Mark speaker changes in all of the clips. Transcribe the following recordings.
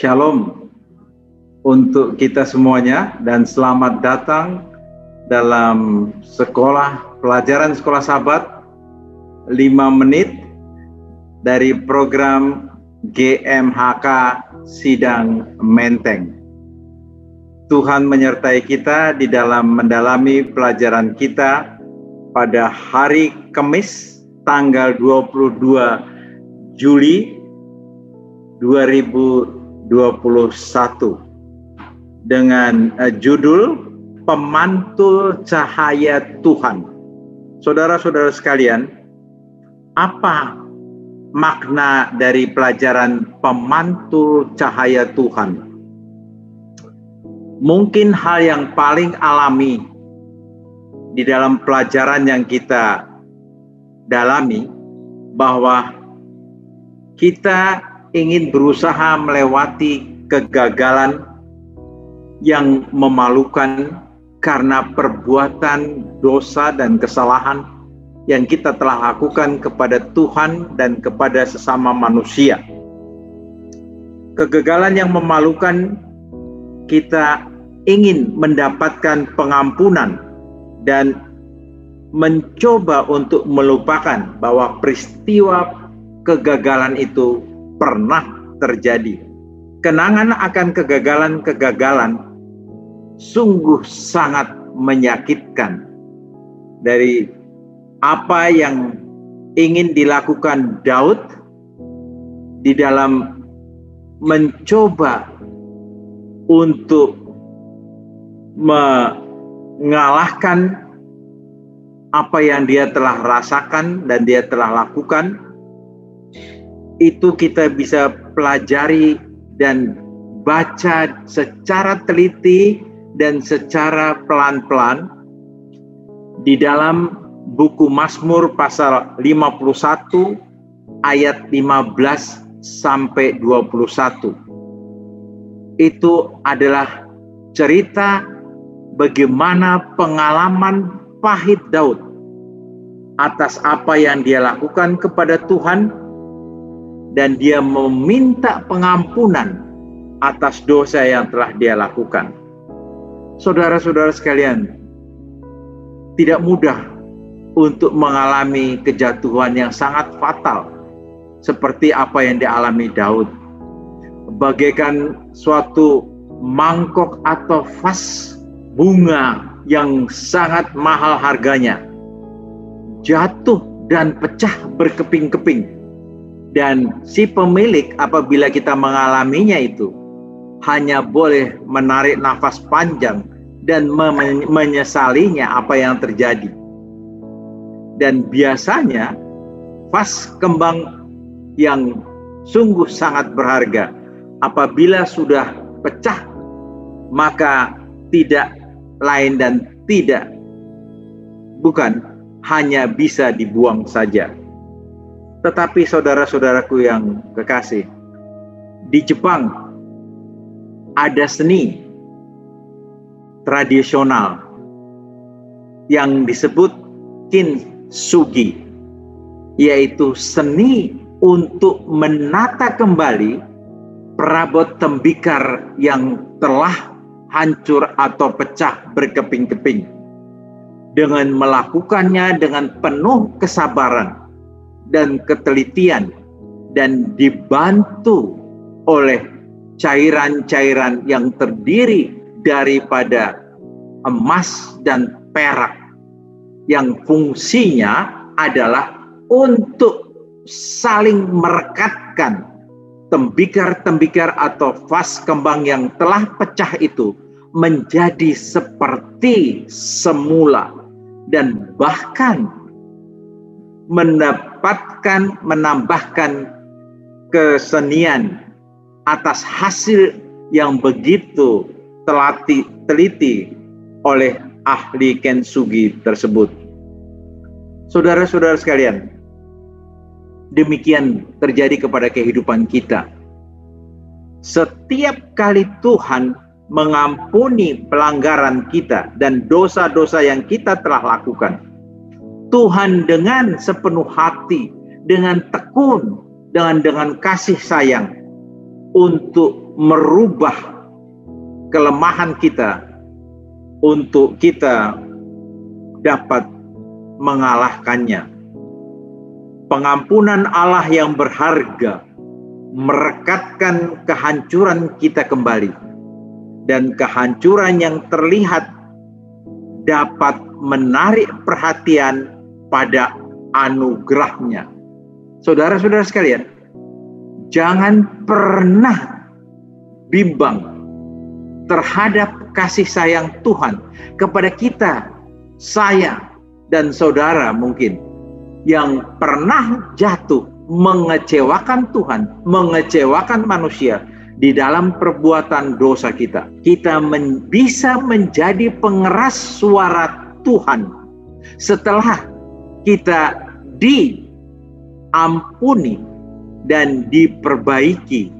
Speaker 1: Shalom untuk kita semuanya dan selamat datang dalam pelajaran sekolah sahabat 5 menit dari program GMHK Sidang Menteng. Tuhan menyertai kita di dalam mendalami pelajaran kita pada hari Kamis tanggal 22 Juli 2021 dengan judul Pemantul Cahaya Tuhan. Saudara-saudara sekalian, apa makna dari pelajaran Pemantul Cahaya Tuhan? Mungkin hal yang paling alami di dalam pelajaran yang kita dalami bahwa kita ingin berusaha melewati kegagalan yang memalukan karena perbuatan dosa dan kesalahan yang kita telah lakukan kepada Tuhan dan kepada sesama manusia. Kegagalan yang memalukan, kita ingin mendapatkan pengampunan dan mencoba untuk melupakan bahwa peristiwa kegagalan itu pernah terjadi. Kenangan akan kegagalan-kegagalan sungguh sangat menyakitkan. Dari apa yang ingin dilakukan Daud di dalam mencoba untuk mengalahkan apa yang dia telah rasakan dan dia telah lakukan, itu kita bisa pelajari dan baca secara teliti dan secara pelan-pelan di dalam buku Mazmur pasal 51 ayat 15 sampai 21. Itu adalah cerita bagaimana pengalaman pahit Daud atas apa yang dia lakukan kepada Tuhan, dan dia meminta pengampunan atas dosa yang telah dia lakukan. Saudara-saudara sekalian, tidak mudah untuk mengalami kejatuhan yang sangat fatal seperti apa yang dialami Daud. Bagaikan suatu mangkok atau vas bunga yang sangat mahal harganya, jatuh dan pecah berkeping-keping. Dan si pemilik apabila kita mengalaminya itu hanya boleh menarik nafas panjang dan menyesalinya apa yang terjadi. Dan biasanya vas kembang yang sungguh sangat berharga apabila sudah pecah, maka tidak lain dan bukan hanya bisa dibuang saja. Tetapi saudara-saudaraku yang kekasih, di Jepang ada seni tradisional yang disebut kintsugi, yaitu seni untuk menata kembali perabot tembikar yang telah hancur atau pecah berkeping-keping. Dengan melakukannya dengan penuh kesabaran dan ketelitian, dan dibantu oleh cairan-cairan yang terdiri daripada emas dan perak, yang fungsinya adalah untuk saling merekatkan tembikar-tembikar atau vas kembang yang telah pecah itu menjadi seperti semula, dan bahkan menambahkan kesenian atas hasil yang begitu teliti oleh ahli kintsugi tersebut. Saudara-saudara sekalian, demikian terjadi kepada kehidupan kita. Setiap kali Tuhan mengampuni pelanggaran kita dan dosa-dosa yang kita telah lakukan, Tuhan dengan sepenuh hati, dengan tekun, dengan kasih sayang, untuk merubah kelemahan kita, untuk kita dapat mengalahkannya. Pengampunan Allah yang berharga merekatkan kehancuran kita kembali, dan kehancuran yang terlihat dapat menarik perhatian pada anugerahnya. Saudara-saudara sekalian, jangan pernah bimbang terhadap kasih sayang Tuhan kepada kita, saya, dan saudara mungkin yang pernah jatuh mengecewakan Tuhan, mengecewakan manusia di dalam perbuatan dosa kita. Kita bisa menjadi pengeras suara Tuhan setelah kita diampuni dan diperbaiki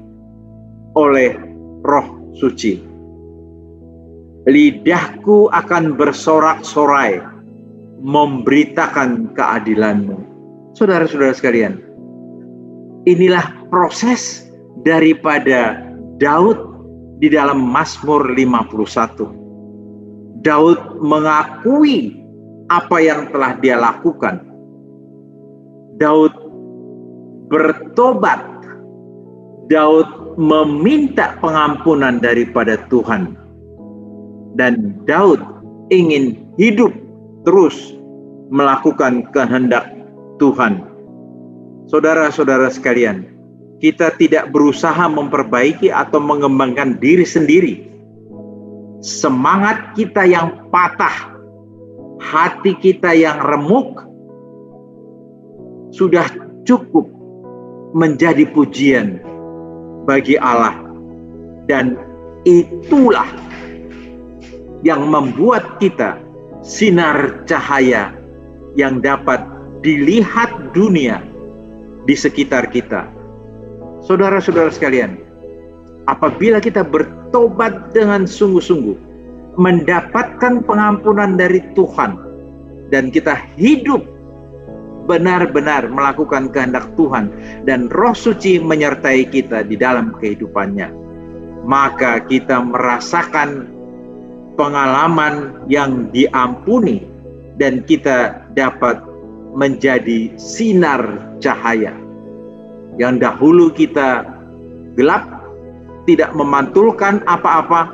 Speaker 1: oleh Roh Suci. Lidahku akan bersorak-sorai memberitakan keadilan-Mu. Saudara-saudara sekalian, inilah proses daripada Daud di dalam Mazmur 51. Daud mengakui apa yang telah dia lakukan. Daud bertobat. Daud meminta pengampunan daripada Tuhan. Dan Daud ingin hidup terus melakukan kehendak Tuhan. Saudara-saudara sekalian, kita tidak berusaha memperbaiki atau mengembangkan diri sendiri. Semangat kita yang patah, hati kita yang remuk, sudah cukup menjadi pujian bagi Allah. Dan itulah yang membuat kita sinar cahaya yang dapat dilihat dunia di sekitar kita. Saudara-saudara sekalian, apabila kita bertobat dengan sungguh-sungguh, mendapatkan pengampunan dari Tuhan, dan kita hidup benar-benar melakukan kehendak Tuhan, dan Roh Suci menyertai kita di dalam kehidupannya, maka kita merasakan pengalaman yang diampuni, dan kita dapat menjadi sinar cahaya. Yang dahulu kita gelap, tidak memantulkan apa-apa,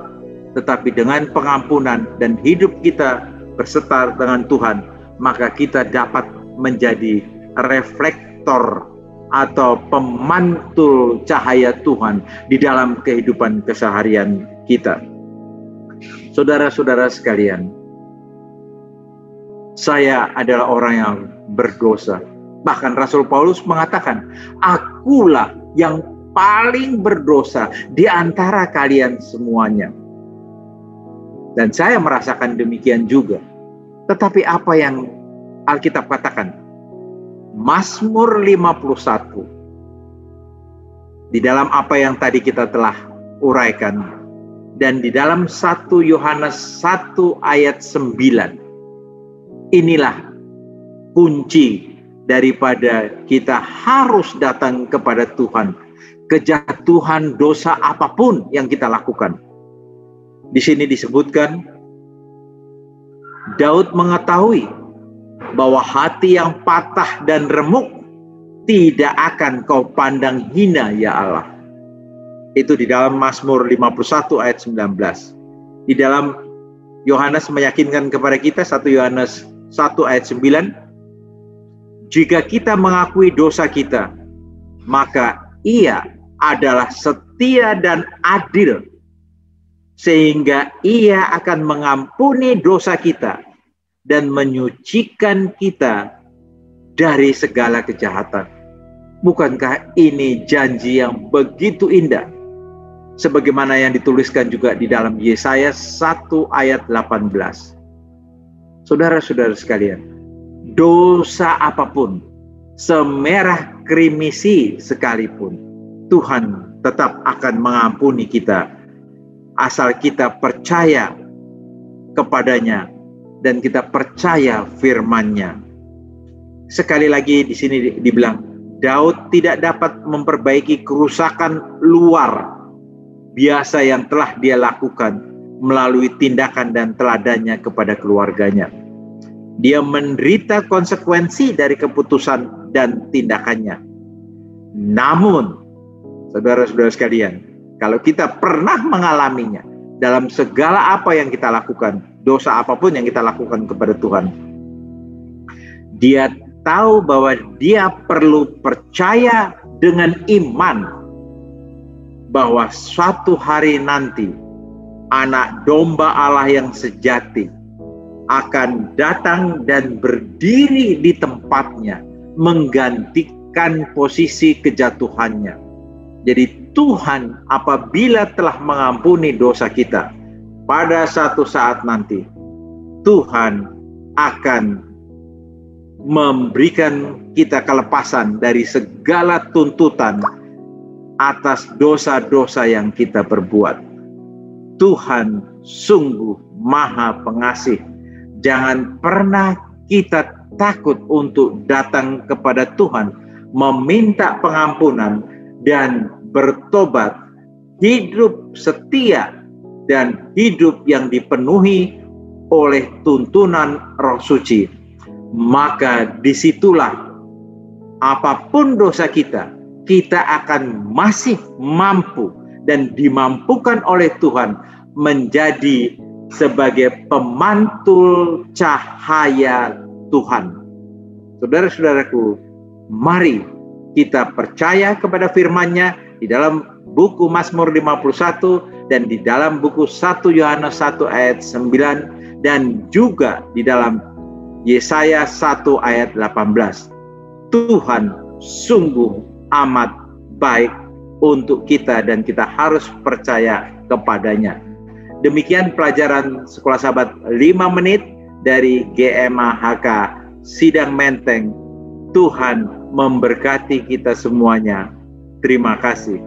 Speaker 1: tetapi dengan pengampunan dan hidup kita bersetar dengan Tuhan, maka kita dapat menjadi reflektor atau pemantul cahaya Tuhan di dalam kehidupan keseharian kita. Saudara-saudara sekalian, saya adalah orang yang berdosa. Bahkan Rasul Paulus mengatakan, akulah yang paling berdosa di antara kalian semuanya. Dan saya merasakan demikian juga. Tetapi apa yang Alkitab katakan? Mazmur 51. Di dalam apa yang tadi kita telah uraikan, dan di dalam 1 Yohanes 1 ayat 9. Inilah kunci daripada kita harus datang kepada Tuhan. Kejatuhan dosa apapun yang kita lakukan. Di sini disebutkan, Daud mengetahui bahwa hati yang patah dan remuk tidak akan kau pandang hina, ya Allah. Itu di dalam Mazmur 51 ayat 19. Di dalam Yohanes meyakinkan kepada kita, 1 Yohanes 1 ayat 9, jika kita mengakui dosa kita, maka Ia adalah setia dan adil, sehingga Ia akan mengampuni dosa kita dan menyucikan kita dari segala kejahatan. Bukankah ini janji yang begitu indah? Sebagaimana yang dituliskan juga di dalam Yesaya 1 ayat 18. Saudara-saudara sekalian, dosa apapun, semerah krimisi sekalipun, Tuhan tetap akan mengampuni kita, asal kita percaya kepadanya dan kita percaya firman-Nya. Sekali lagi di sini dibilang, Daud tidak dapat memperbaiki kerusakan luar biasa yang telah dia lakukan melalui tindakan dan teladannya kepada keluarganya. Dia menderita konsekuensi dari keputusan dan tindakannya. Namun, saudara-saudara sekalian, kalau kita pernah mengalaminya dalam segala apa yang kita lakukan, dosa apapun yang kita lakukan kepada Tuhan, dia tahu bahwa dia perlu percaya dengan iman bahwa suatu hari nanti anak domba Allah yang sejati akan datang dan berdiri di tempatnya, menggantikan posisi kejatuhannya. Jadi Tuhan apabila telah mengampuni dosa kita, pada satu saat nanti Tuhan akan memberikan kita kelepasan dari segala tuntutan atas dosa-dosa yang kita perbuat. Tuhan sungguh Maha Pengasih. Jangan pernah kita takut untuk datang kepada Tuhan, meminta pengampunan dan bertobat, hidup setia dan hidup yang dipenuhi oleh tuntunan Roh Suci. Maka disitulah apapun dosa kita, kita akan masih mampu dan dimampukan oleh Tuhan menjadi sebagai pemantul cahaya Tuhan. Saudara-saudaraku, mari kita percaya kepada firman-Nya di dalam buku Mazmur 51 dan di dalam buku 1 Yohanes 1 ayat 9 dan juga di dalam Yesaya 1 ayat 18. Tuhan sungguh amat baik untuk kita dan kita harus percaya kepadanya. Demikian pelajaran Sekolah Sahabat 5 menit dari GMAHK Sidang Menteng. Tuhan memberkati kita semuanya. Terima kasih.